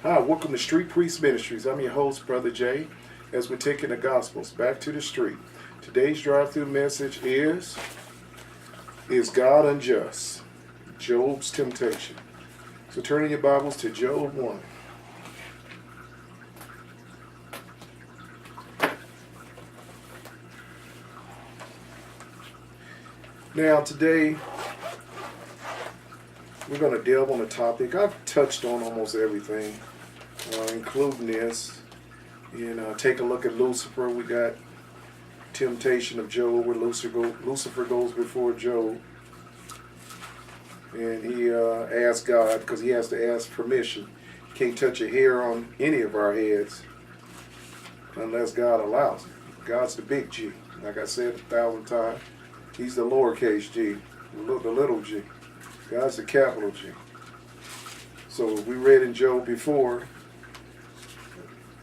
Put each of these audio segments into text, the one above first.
Hi, welcome to Street Priest Ministries. I'm your host, Brother Jay, as we're taking the Gospels back to the street. Today's drive-through message is God unjust? Job's temptation. So turn in your Bibles to Job 1. Now today, we're going to delve on a topic. I've touched on almost everything, including this. Take a look at Lucifer. We got temptation of Job, where Lucifer goes before Job. And he asks God, because he has to ask permission. He can't touch a hair on any of our heads unless God allows it. God's the big G. Like I said 1,000 times, he's the lowercase g, the little g. God's the capital G. So we read in Job before,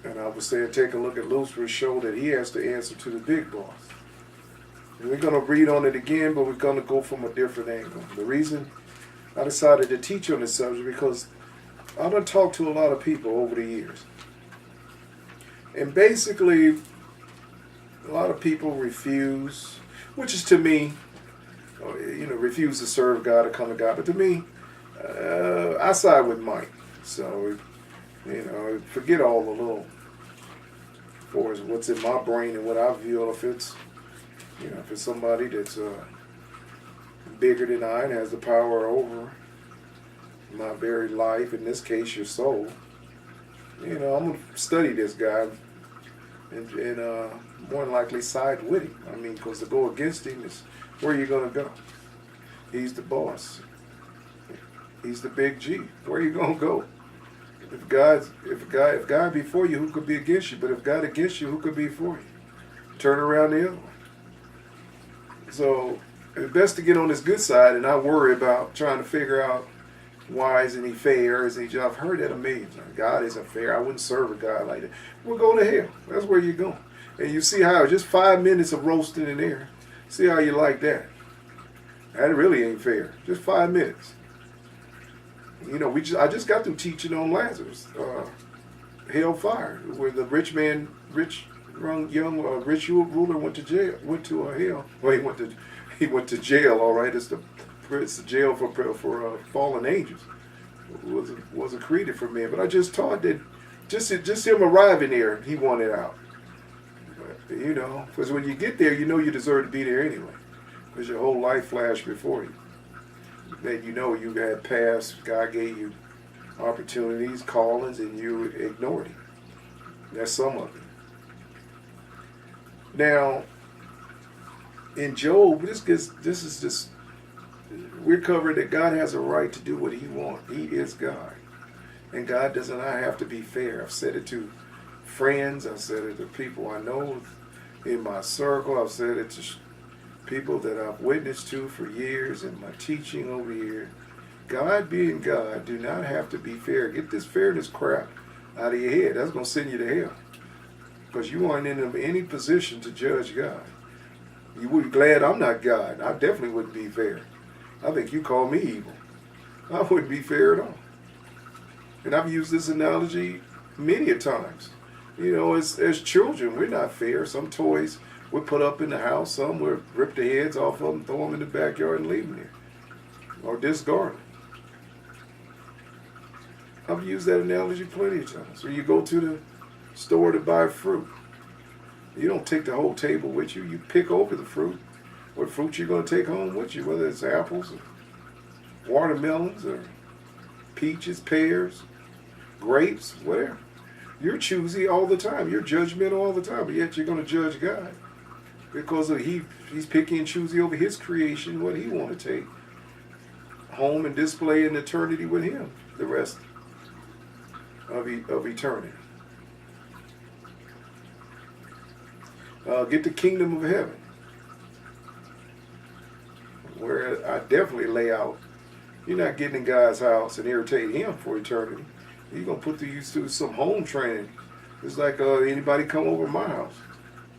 and I was saying take a look at Lucifer's show that he has to answer to the big boss. And we're going to read on it again, but we're going to go from a different angle. The reason I decided to teach on this subject because I've done talked to a lot of people over the years. And basically, a lot of people refuse, which is to me, refuse to serve God or come to God. But to me, I side with Mike. So, forget all the little, for what's in my brain and what I feel. If it's somebody that's bigger than I and has the power over my very life, in this case, your soul, I'm going to study this guy and more than likely side with him. Because to go against him is where you're going to go. He's the boss. He's the big G. Where are you going to go? If God be for you, who could be against you? But if God against you, who could be for you? Turn around the other way. So it's best to get on his good side and not worry about trying to figure out why isn't he fair? I've heard that a million times. God isn't fair. I wouldn't serve a God like that. We'll go to hell. That's where you're going. And you see how just 5 minutes of roasting in there. See how you like that. That really ain't fair. Just 5 minutes. I just got through teaching on Lazarus, hellfire, where the rich ruler went to jail, went to hell. Well, he went to jail. All right, it's the jail for fallen angels. It wasn't created for men. But I just taught that just him arriving there, he wanted out. Because when you get there, you deserve to be there anyway. Because your whole life flashed before you. That you had past, God gave you opportunities, callings, and you ignored it. That's some of it. Now, in Job, we're covered that God has a right to do what he wants. He is God. And God does not have to be fair. I've said it to friends. I've said it to people I know in my circle. I've said it to people that I've witnessed to for years in my teaching over here. God being God do not have to be fair. Get this fairness crap out of your head. That's going to send you to hell. Because you aren't in any position to judge God. You would be glad I'm not God. I definitely wouldn't be fair. I think you call me evil. I wouldn't be fair at all. And I've used this analogy many a times. As children, we're not fair. Some toys we put up in the house, some we'll rip the heads off of them, throw them in the backyard and leave them there. Or discard them. I've used that analogy plenty of times. When you go to the store to buy fruit, you don't take the whole table with you. You pick over the fruit. What fruit you're going to take home with you, whether it's apples or watermelons or peaches, pears, grapes, whatever. You're choosy all the time. You're judgmental all the time, but yet you're going to judge God. Because he's picky and choosy over his creation, what he want to take home and display in eternity with him, the rest of eternity. Get the kingdom of heaven, where I definitely lay out. You're not getting in God's house and irritating him for eternity. You're going to put you through some home training. It's like anybody come over my house.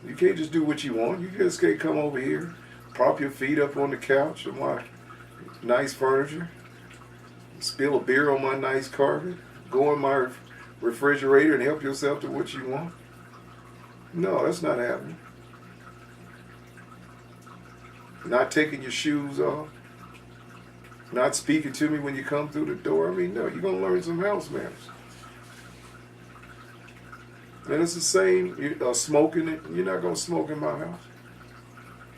You can't just do what you want. You just can't come over here, prop your feet up on the couch of my nice furniture, spill a beer on my nice carpet, go in my refrigerator and help yourself to what you want? No, that's not happening. Not taking your shoes off. Not speaking to me when you come through the door. I mean, no, you're going to learn some house manners. And it's the same, smoking it. You're not going to smoke in my house.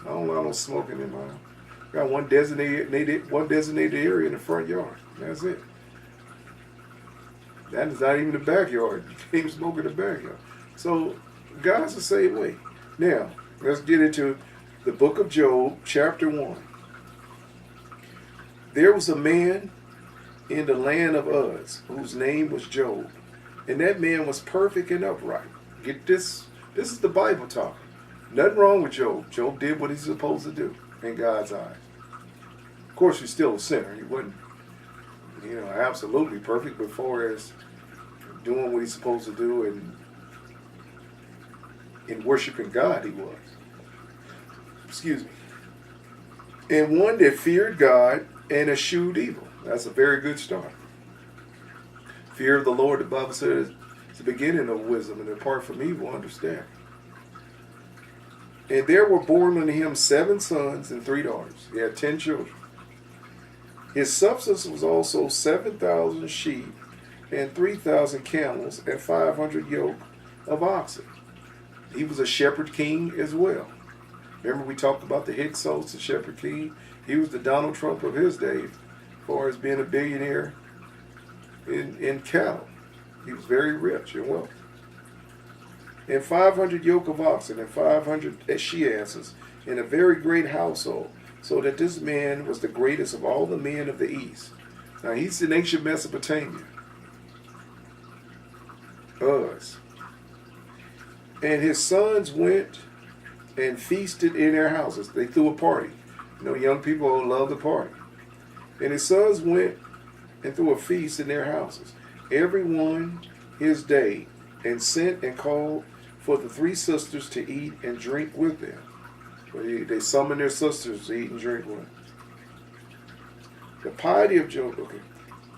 I don't allow no smoking in my house. Got one designated area in the front yard. That's it. That is not even the backyard. You can't even smoke in the backyard. So God's the same way. Now, let's get into the book of Job, chapter 1. There was a man in the land of Uz whose name was Job. And that man was perfect and upright. Get this. This is the Bible talking. Nothing wrong with Job. Job did what he's supposed to do in God's eyes. Of course, he's still a sinner. He wasn't, absolutely perfect, but far as doing what he's supposed to do and in worshiping God, he was. Excuse me. And one that feared God and eschewed evil. That's a very good start. Fear of the Lord, the Bible says, is the beginning of wisdom, and apart from evil, understanding. And there were born unto him 7 sons and 3 daughters. He had 10 children. His substance was also 7,000 sheep and 3,000 camels and 500 yoke of oxen. He was a shepherd king as well. Remember we talked about the Hyksos, the shepherd king? He was the Donald Trump of his day as far as being a billionaire in cattle. He was very rich and wealthy. And 500 yoke of oxen and 500 she-asses in a very great household, so that this man was the greatest of all the men of the east. Now he's in ancient Mesopotamia. Uz. And his sons went and feasted in their houses. They threw a party. Young people love the party. And his sons went and threw a feast in their houses, every one his day, and sent and called for the 3 sisters to eat and drink with them. They summoned their sisters to eat and drink with them. The piety of Job. Okay.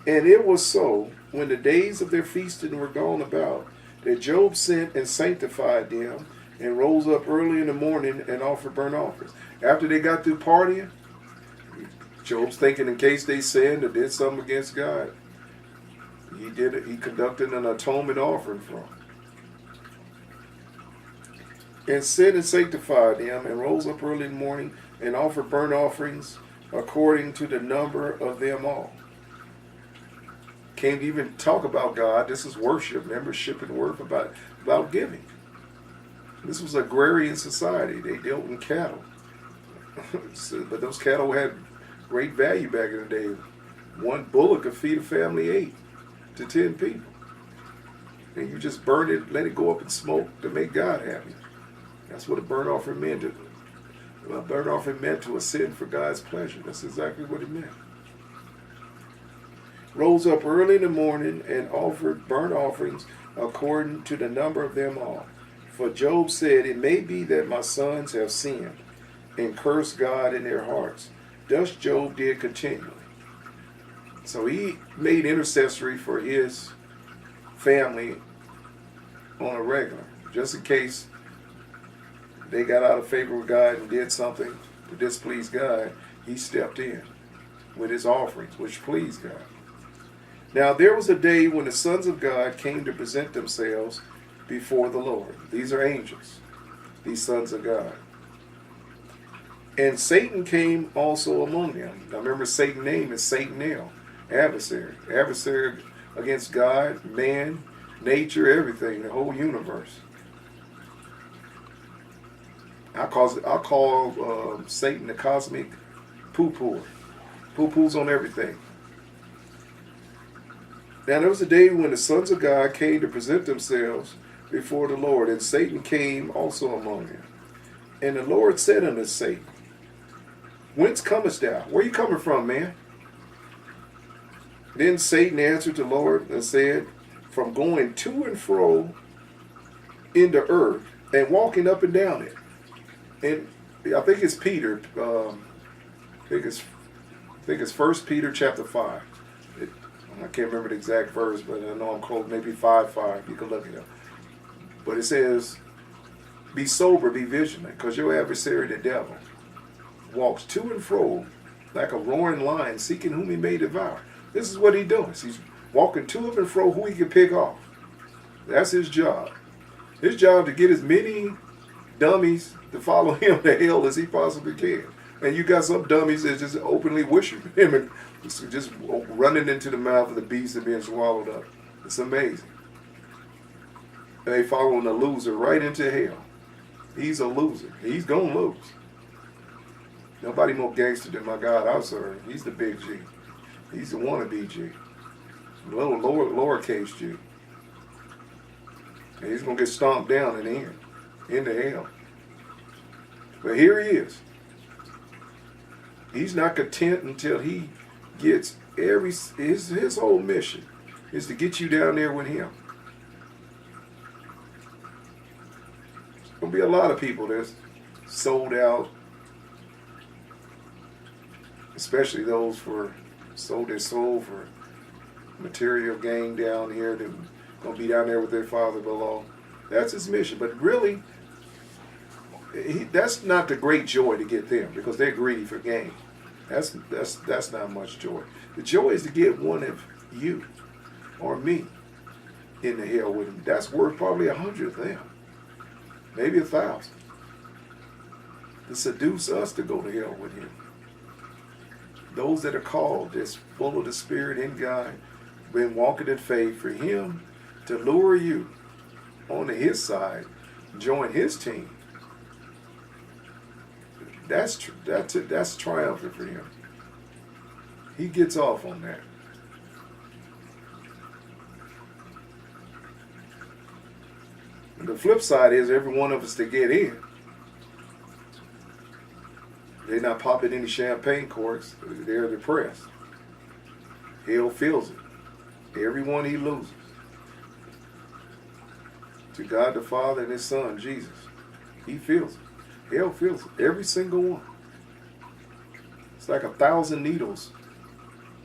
And it was so, when the days of their feasting were gone about, that Job sent and sanctified them, and rose up early in the morning and offered burnt offerings. After they got through partying, Job's thinking in case they sinned or did something against God, he conducted an atonement offering for them. And sent and sanctified them, and rose up early in the morning and offered burnt offerings according to the number of them all. Can't even talk about God. This is worship, membership, and work about giving. This was agrarian society. They dealt in cattle. But those cattle had great value back in the day. 1 bullock could feed a family 8 to 10 people. And you just burn it, let it go up in smoke to make God happy. That's what a burnt offering meant. A burnt offering meant to ascend for God's pleasure. That's exactly what it meant. Rose up early in the morning and offered burnt offerings according to the number of them all. For Job said, it may be that my sons have sinned and cursed God in their hearts. Thus Job did continually. So he made intercessory for his family on a regular, just in case they got out of favor with God and did something to displease God. He stepped in with his offerings, which pleased God. Now there was a day when the sons of God came to present themselves before the Lord. These are angels, these sons of God. And Satan came also among them. Now remember, Satan's name is Satan, adversary. Adversary against God, man, nature, everything, the whole universe. I call Satan the cosmic poo-pooer. Poo-poos on everything. Now there was a day when the sons of God came to present themselves before the Lord, and Satan came also among them. And the Lord said unto Satan, whence comest thou? Where you coming from, man? Then Satan answered the Lord and said, from going to and fro in the earth and walking up and down it. And I think it's Peter. I think it's 1 Peter chapter 5. I can't remember the exact verse, but I know I'm close, maybe 5:5. You can look it up. But it says, be sober, be vigilant, because your adversary, the devil, walks to and fro like a roaring lion, seeking whom he may devour. This is what he does. He's walking to and fro who he can pick off. That's his job. His job to get as many dummies to follow him to hell as he possibly can. And you got some dummies that just openly worship him and just running into the mouth of the beast and being swallowed up. It's amazing. And they following a loser right into hell. He's a loser. He's going to lose. Nobody more gangster than my God I serve. He's the big G. He's the wannabe G. Little lowercase G. And he's going to get stomped down in the end. Into hell. But here he is. He's not content until he gets his whole mission is to get you down there with him. There's going to be a lot of people that's sold out, especially those sold their soul for material gain down here. They're going to be down there with their Father below. That's his mission. But really, that's not the great joy to get them, because they're greedy for gain. That's not much joy. The joy is to get one of you or me in the hell with him. That's worth probably 100 of them, maybe 1,000, to seduce us to go to hell with him. Those that are called, that's full of the Spirit in God, been walking in faith, for him to lure you onto his side, join his team. That's triumphant for him. He gets off on that. And the flip side is every one of us to get in. They're not popping any champagne corks. They're depressed. Hell feels it. Everyone he loses. To God the Father and his Son, Jesus. He feels it. Hell feels it. Every single one. It's like 1,000 needles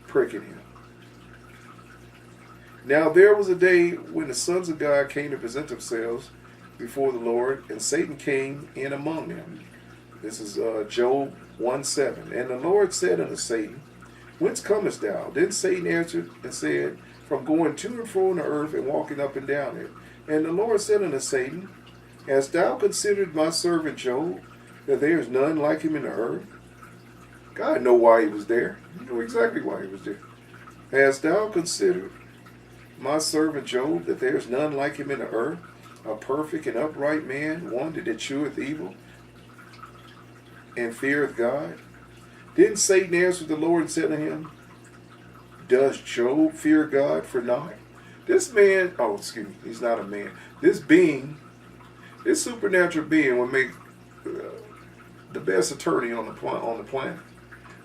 pricking him. Now there was a day when the sons of God came to present themselves before the Lord, and Satan came in among them. This is Job 1:7. And the Lord said unto Satan, Whence comest thou? Then Satan answered and said, From going to and fro on the earth and walking up and down it. And the Lord said unto Satan, Hast thou considered my servant Job, that there is none like him in the earth? God know why he was there. You know exactly why he was there. Hast thou considered my servant Job, that there is none like him in the earth, a perfect and upright man, one that escheweth evil and feareth God? Then Satan answered the Lord and said to him, Does Job fear God for naught? This man, he's not a man. This being, this supernatural being will make the best attorney on the planet.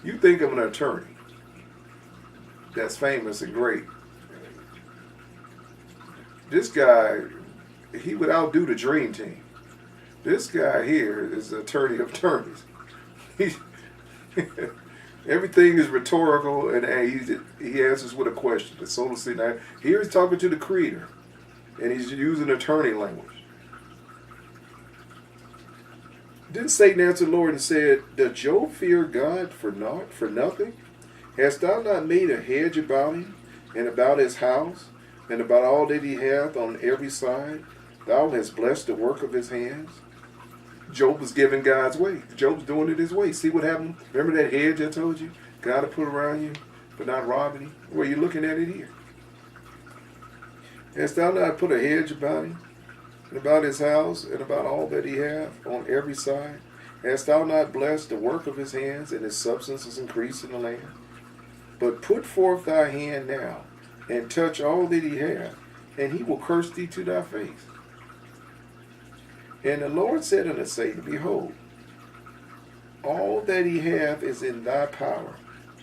You think of an attorney that's famous and great. This guy, he would outdo the dream team. This guy here is the attorney of attorneys. Everything is rhetorical, and he answers with a question. It's so to see now. Here he's talking to the Creator, and he's using attorney language. Then Satan answered the Lord and said, Does Job fear God for naught, for nothing? Hast thou not made a hedge about him, and about his house, and about all that he hath on every side? Thou hast blessed the work of his hands. Job was giving God's way. Job's doing it his way. See what happened? Remember that hedge I told you? God to put around you for not robbing you? Well, you're looking at it here. Hast thou not put a hedge about him, and about his house, and about all that he hath on every side? Hast thou not blessed the work of his hands, and his substance is increased in the land? But put forth thy hand now, and touch all that he hath, and he will curse thee to thy face. And the Lord said unto Satan, Behold, all that he hath is in thy power.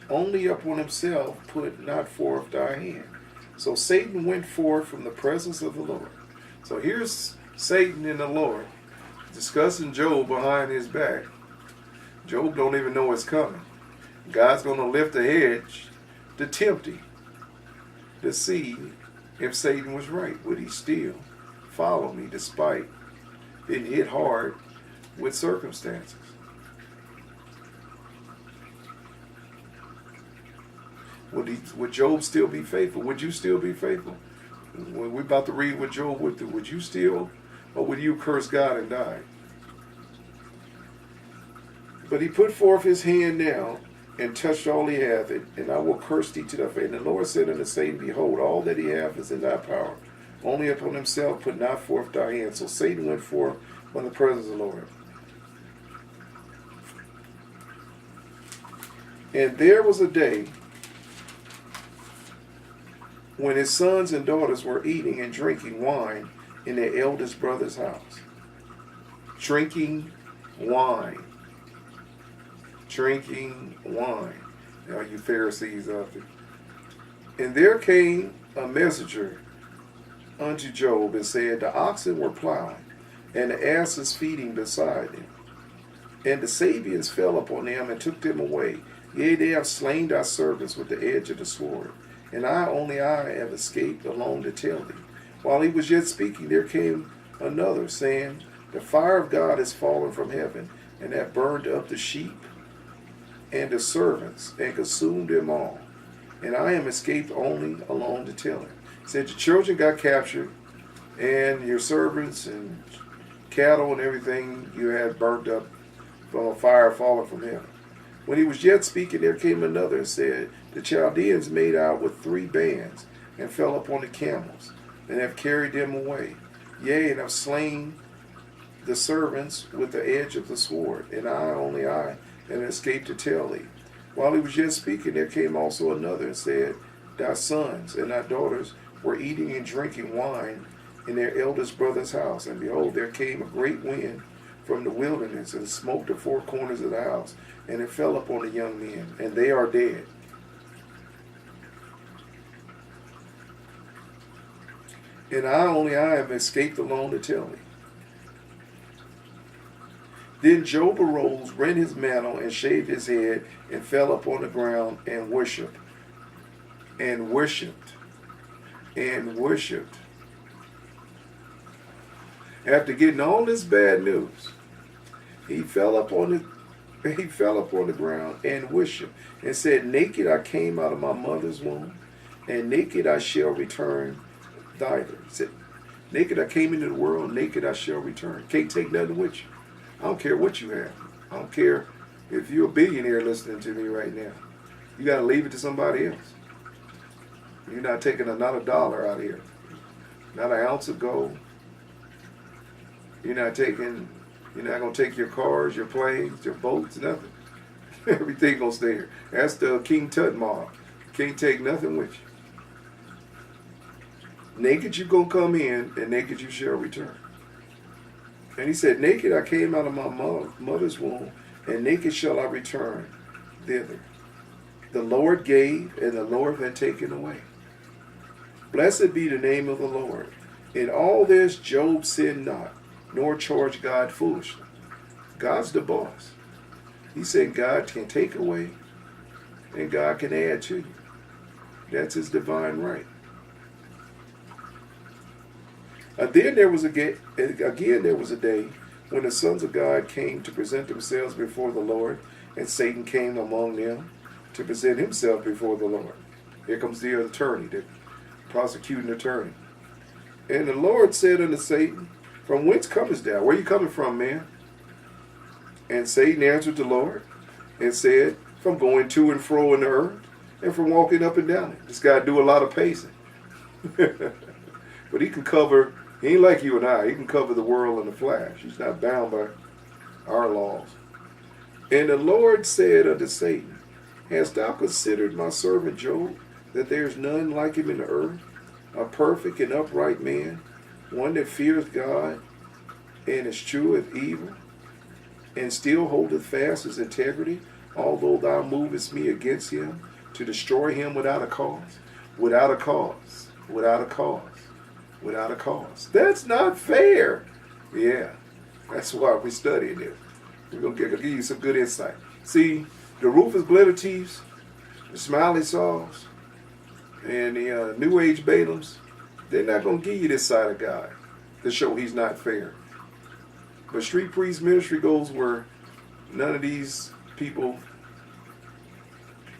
Only upon himself put not forth thy hand. So Satan went forth from the presence of the Lord. So here's Satan and the Lord discussing Job behind his back. Job don't even know it's coming. God's going to lift a hedge to tempt him. to see if Satan was right. Would he still follow me despite being hit hard with circumstances? Would Job still be faithful? Would you still be faithful? When we're about to read what Job went through, would you still, or would you curse God and die? But he put forth his hand now, and touched all he hath, and I will curse thee to thy face. And the Lord said unto Satan, Behold, all that he hath is in thy power. Only upon himself put not forth thy hand. So Satan went forth from the presence of the Lord. And there was a day when his sons and daughters were eating and drinking wine in their eldest brother's house. Drinking wine. Drinking wine. Now you Pharisees out there. And there came a messenger unto Job and said, The oxen were plowing, and the asses feeding beside them. And the Sabians fell upon them and took them away. Yea, they have slain thy servants with the edge of the sword. And only I have escaped alone to tell thee. While he was yet speaking, there came another, saying, The fire of God is fallen from heaven, and hath burned up the sheep and the servants, and consumed them all. And I am escaped only alone to tell him. He said, Your children got captured, and your servants and cattle and everything you had burnt up from a fire fallen from heaven. When he was yet speaking, there came another and said, The Chaldeans made out with 3 bands, and fell upon the camels, and have carried them away. Yea, and have slain the servants with the edge of the sword. And only I, and escaped to tell thee. While he was yet speaking, there came also another and said, Thy sons and thy daughters were eating and drinking wine in their eldest brother's house. And behold, there came a great wind from the wilderness, and smote the 4 corners of the house, and it fell upon the young men, and they are dead. And only I have escaped alone to tell thee. Then Job arose, rent his mantle, and shaved his head, and fell upon the ground, and worshipped. And worshipped. And worshipped. After getting all this bad news, he fell upon the ground and worshipped, and said, Naked I came out of my mother's womb, and naked I shall return thither. He said, Naked I came into the world, naked I shall return. Can't take nothing with you. I don't care what you have. I don't care if you're a billionaire listening to me right now. You got to leave it to somebody else. You're not taking not a dollar out of here. Not an ounce of gold. You're not going to take your cars, your planes, your boats, nothing. Everything going to stay here. That's the King Tut model. Can't take nothing with you. Naked you going to come in, and naked you shall return. And he said, Naked I came out of my mother's womb, and naked shall I return thither. The Lord gave, and the Lord hath taken away. Blessed be the name of the Lord. In all this Job sinned not, nor charged God foolishly. God's the boss. He said God can take away, and God can add to you. That's his divine right. Then there was again there was a day when the sons of God came to present themselves before the Lord, and Satan came among them to present himself before the Lord. Here comes the attorney, the prosecuting attorney. And the Lord said unto Satan, From whence comest thou? Where are you coming from, man? And Satan answered the Lord and said, From going to and fro in the earth, and from walking up and down it. This guy do a lot of pacing. But he can cover, he ain't like you and I, he can cover the world in a flash. He's not bound by our laws. And the Lord said unto Satan, Hast thou considered my servant Job, that there is none like him in the earth, a perfect and upright man, one that fears God, and escheweth evil, and still holdeth fast his integrity, although thou movest me against him, to destroy him without a cause? Without a cause. Without a cause. Without a cause. That's not fair. Yeah, that's why we're studying this. We're going to give you some good insight. See, the Rufus Glitter Teeths, the Smiley Saws, And the New Age Balaams, they're not going to give you this side of God to show he's not fair. But street priest ministry goes where none of these people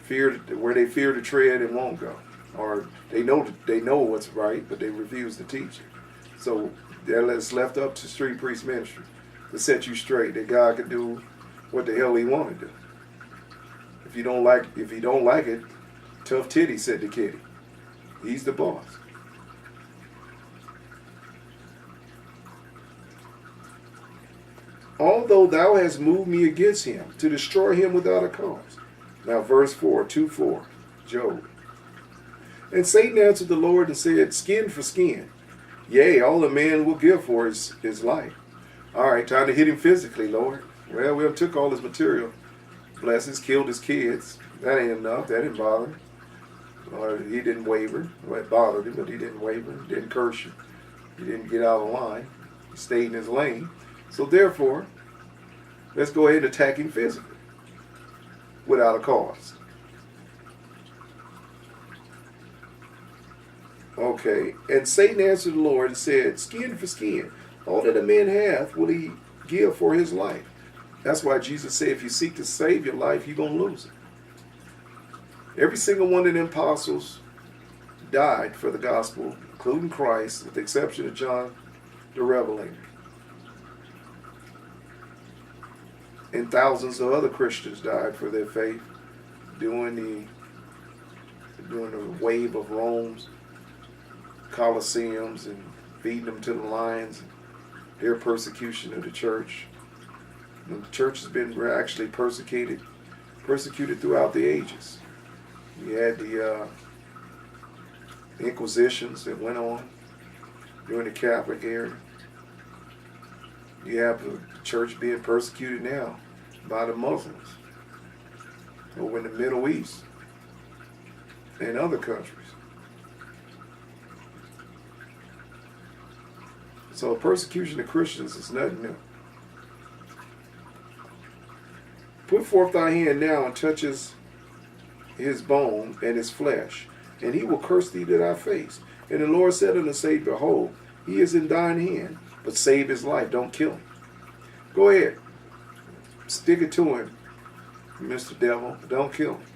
where they fear to tread and won't go. Or they know what's right, but they refuse to teach it. So it's left up to street priest ministry to set you straight, that God can do what the hell he want to do. If you don't like it, tough titty, said the kitty. He's the boss. Although thou hast moved me against him, to destroy him without a cause. Now verse 4, 2:4, Job. And Satan answered the Lord and said, skin for skin. Yea, all a man will give for his life. All right, time to hit him physically, Lord. Well, we took all his material blessings, killed his kids. That ain't enough. That didn't bother him. He didn't waver. Well, it bothered him, but he didn't waver. He didn't curse you. He didn't get out of line. He stayed in his lane. So therefore, let's go ahead and attack him physically without a cause. Okay, and Satan answered the Lord and said, skin for skin. All that a man hath will he give for his life. That's why Jesus said, if you seek to save your life, you're going to lose it. Every single one of the apostles died for the gospel, including Christ, with the exception of John the Revelator. And thousands of other Christians died for their faith during the wave of Rome's Colosseums and feeding them to the lions, their persecution of the church. And the church has been actually persecuted throughout the ages. You had the Inquisitions that went on during the Catholic era. You have the church being persecuted now by the Muslims over in the Middle East and other countries. So persecution of Christians is nothing new. Put forth thy hand now and touch his bone and his flesh, and he will curse thee to thy face. And the Lord said unto Satan, behold, he is in thine hand, but save his life. Don't kill him. Go ahead. Stick it to him, Mr. Devil. Don't kill him.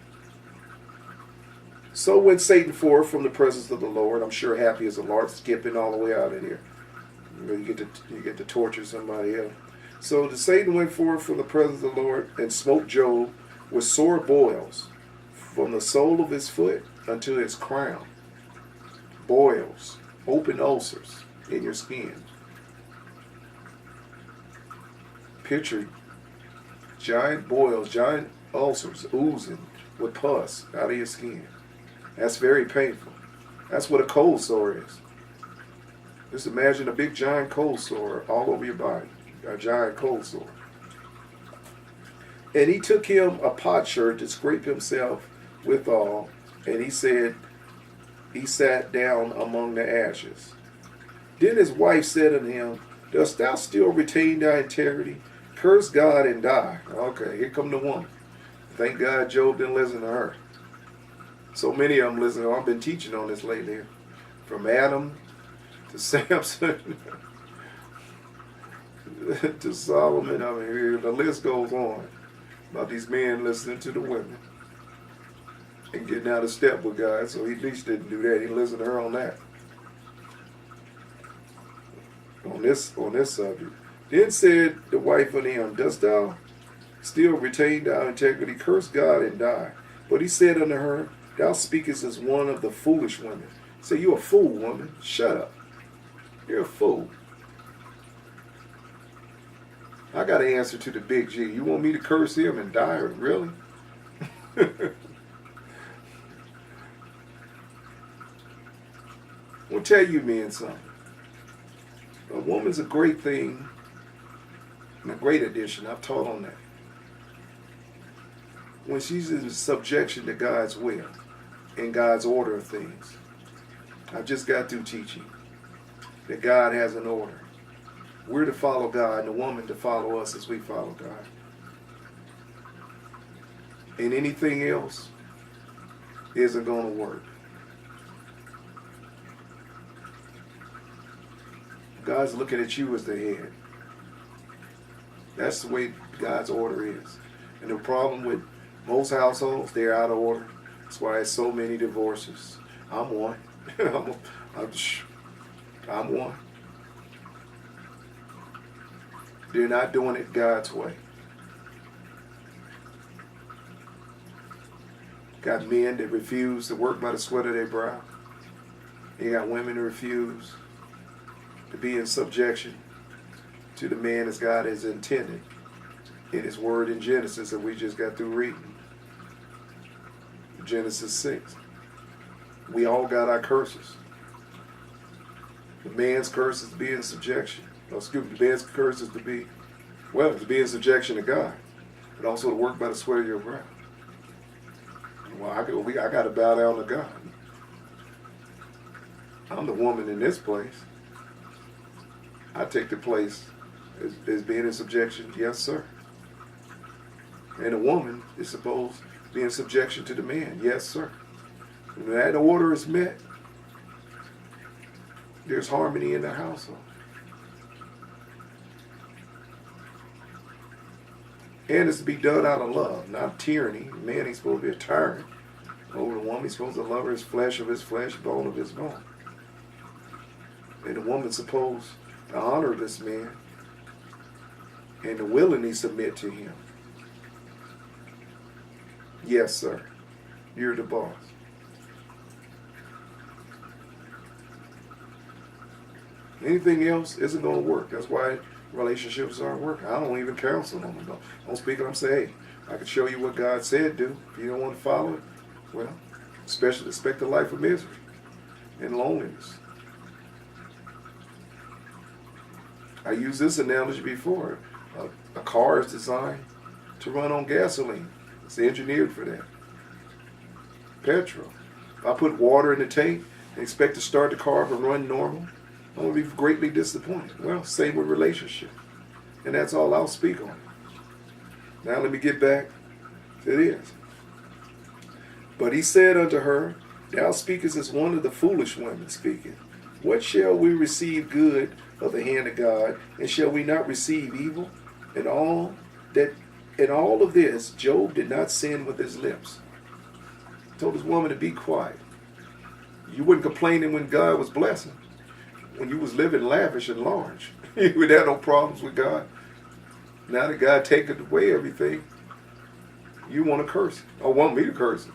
So went Satan forth from the presence of the Lord. I'm sure happy as a lark, skipping all the way out of here. You get to torture somebody else. So the Satan went forth from the presence of the Lord and smote Job with sore boils from the sole of his foot unto his crown. Boils, open ulcers in your skin. Picture giant boils, giant ulcers oozing with pus out of your skin. That's very painful. That's what a cold sore is. Just imagine a big giant cold sore all over your body. A giant cold sore. And he took him a potsherd to scrape himself withal, and he said, he sat down among the ashes. Then his wife said unto him, dost thou still retain thy integrity? Curse God and die. Okay, here come the woman. Thank God Job didn't listen to her. So many of them listen. I've been teaching on this lately. From Adam to Samson to Solomon. I mean, the list goes on about these men listening to the women and getting out of step with God. So he at least didn't do that. He listened to her on that. On this subject. Then said the wife unto him, dost thou still retain thy integrity? Curse God and die. But he said unto her, thou speakest as one of the foolish women. Say, you're a fool, woman. Shut up. You're a fool. I got to answer to the big G. You want me to curse him and die? Really? I'll tell you men something. A woman's a great thing and a great addition. I've taught on that. When she's in subjection to God's will and God's order of things. I just got through teaching that God has an order. We're to follow God and the woman to follow us as we follow God. And anything else isn't going to work. God's looking at you as the head. That's the way God's order is. And the problem with most households, they're out of order. That's why there's so many divorces. I'm one. I'm one. They're not doing it God's way. Got men that refuse to work by the sweat of their brow. You got women who refuse to be in subjection to the man as God has intended in his word in Genesis that we just got through reading. Genesis 6. We all got our curses. The man's curse is to be in subjection. The man's curse is to be in subjection to God, but also to work by the sweat of your brow. Well, I got to bow down to God. I'm the woman in this place. I take the place as being in subjection, yes, sir. And a woman is supposed to be in subjection to the man, yes, sir. When that order is met, there's harmony in the household. And it's to be done out of love, not tyranny. The man ain't supposed to be a tyrant over the woman. He's supposed to love her as flesh of his flesh, bone of his bone. And the woman's supposed to honor this man and to willingly submit to him. Yes, sir. You're the boss. Anything else isn't going to work. That's why relationships aren't working. I don't even counsel them. Don't speak to them and say, hey, I can show you what God said do. If you don't want to follow it, well, especially expect a life of misery and loneliness. I used this analogy before. A car is designed to run on gasoline. It's engineered for that. Petrol. If I put water in the tank and expect to start the car up and run normal, I'm going to be greatly disappointed. Well, same with relationship. And that's all I'll speak on. Now let me get back to this. But he said unto her, thou speakest as one of the foolish women speaking. What shall we receive good of the hand of God, and shall we not receive evil? In all of this, Job did not sin with his lips. He told his woman to be quiet. You weren't complaining when God was blessing. When you was living lavish and large, you would have no problems with God. Now that God taken away everything, you want to curse it, or want me to curse it.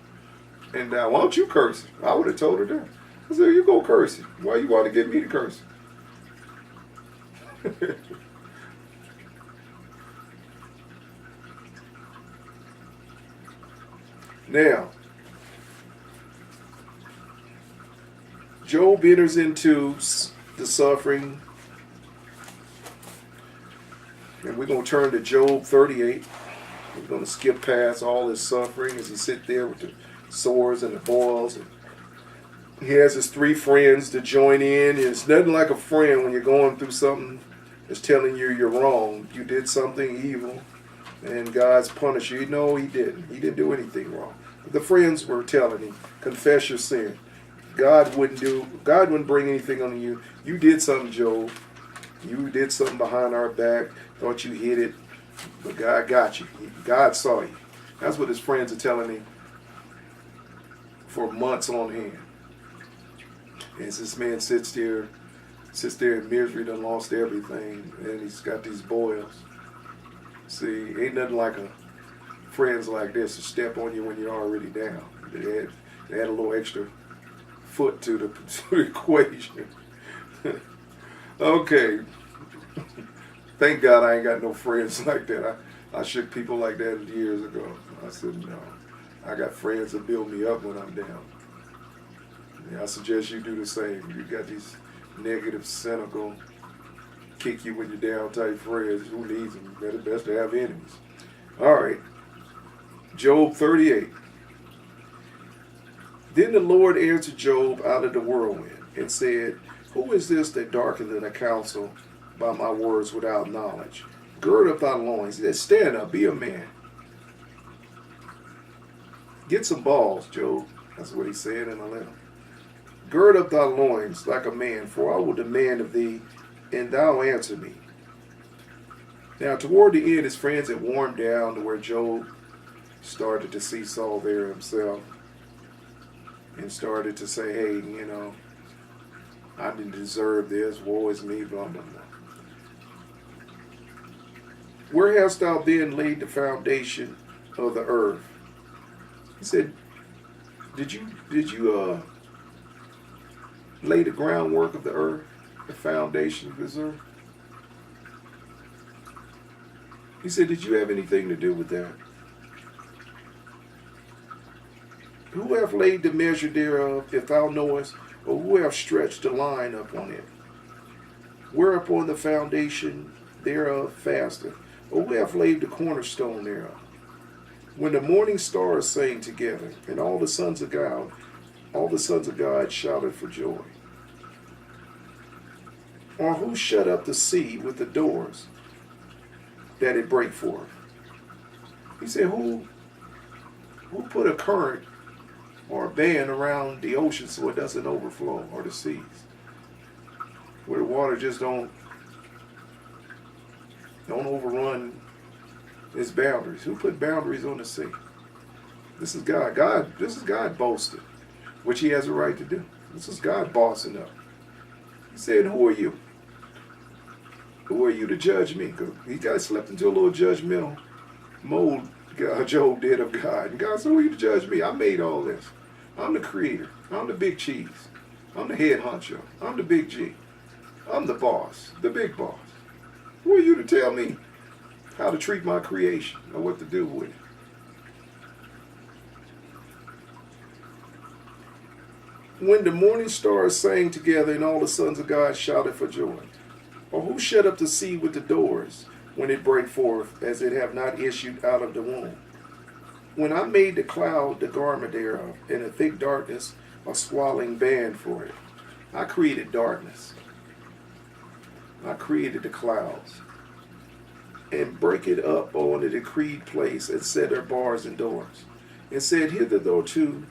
And why don't you curse it? I would have told her that. I said, you go curse it. Why you want to get me to curse it? Now, Job enters into the suffering, and we're going to turn to Job 38. We're going to skip past all his suffering as he sit there with the sores and the boils. And he has his three friends to join in. It's nothing like a friend when you're going through something that's telling you you're wrong. You did something evil, and God's punished you. No, he didn't. He didn't do anything wrong. The friends were telling him, confess your sin. God wouldn't bring anything on you. You did something, Job. You did something behind our back. Thought you hid it. But God got you. God saw you. That's what his friends are telling him for months on hand. And this man sits there in misery, done lost everything, and he's got these boils. See, ain't nothing like friends like this to step on you when you're already down. They had a little extra foot to the equation. Okay. Thank God I ain't got no friends like that. I shook people like that years ago. I said, no. I got friends that build me up when I'm down. Yeah, I suggest you do the same. You got these negative, cynical, kick you when you're down type friends. Who needs them? They're the best to have enemies. All right. Job 38. Then the Lord answered Job out of the whirlwind and said, who is this that darkeneth the counsel by my words without knowledge? Gird up thy loins. He said, stand up, be a man. Get some balls, Job. That's what he said in a letter. Gird up thy loins like a man, for I will demand of thee and thou answer me. Now, toward the end, his friends had warmed down to where Job started to see Saul there himself and started to say, hey, I didn't deserve this. Woe is me, blah, blah, blah. Where hast thou then laid the foundation of the earth? He said, did you lay the groundwork of the earth, the foundation of this earth? He said, did you have anything to do with that? Who hath laid the measure thereof, if thou knowest, or who hath stretched the line upon it? Whereupon the foundation thereof fasteth, or who hath laid the cornerstone thereof? When the morning stars sang together, and all the sons of God shouted for joy. Or who shut up the sea with the doors, that it break forth? He said, who put a current or a band around the ocean so it doesn't overflow, or the seas, where the water just don't overrun its boundaries? Who put boundaries on the sea? This is God. This is God boasting, which he has a right to do. This is God bossing up. He said, who are you? Who are you to judge me? Because he got slipped into a little judgmental mode, Job did, of God. And God said, who are you to judge me? I made all this. I'm the creator. I'm the big cheese. I'm the head honcho. I'm the big G. I'm the boss, the big boss. Who are you to tell me how to treat my creation or what to do with it? When the morning stars sang together and all the sons of God shouted for joy. Or who shut up the sea with the doors when it break forth, as it have not issued out of the womb? When I made the cloud the garment thereof, and the thick darkness a swallowing band for it. I created darkness. I created the clouds. And break it up on a decreed place, and set their bars and doors. And said, hitherto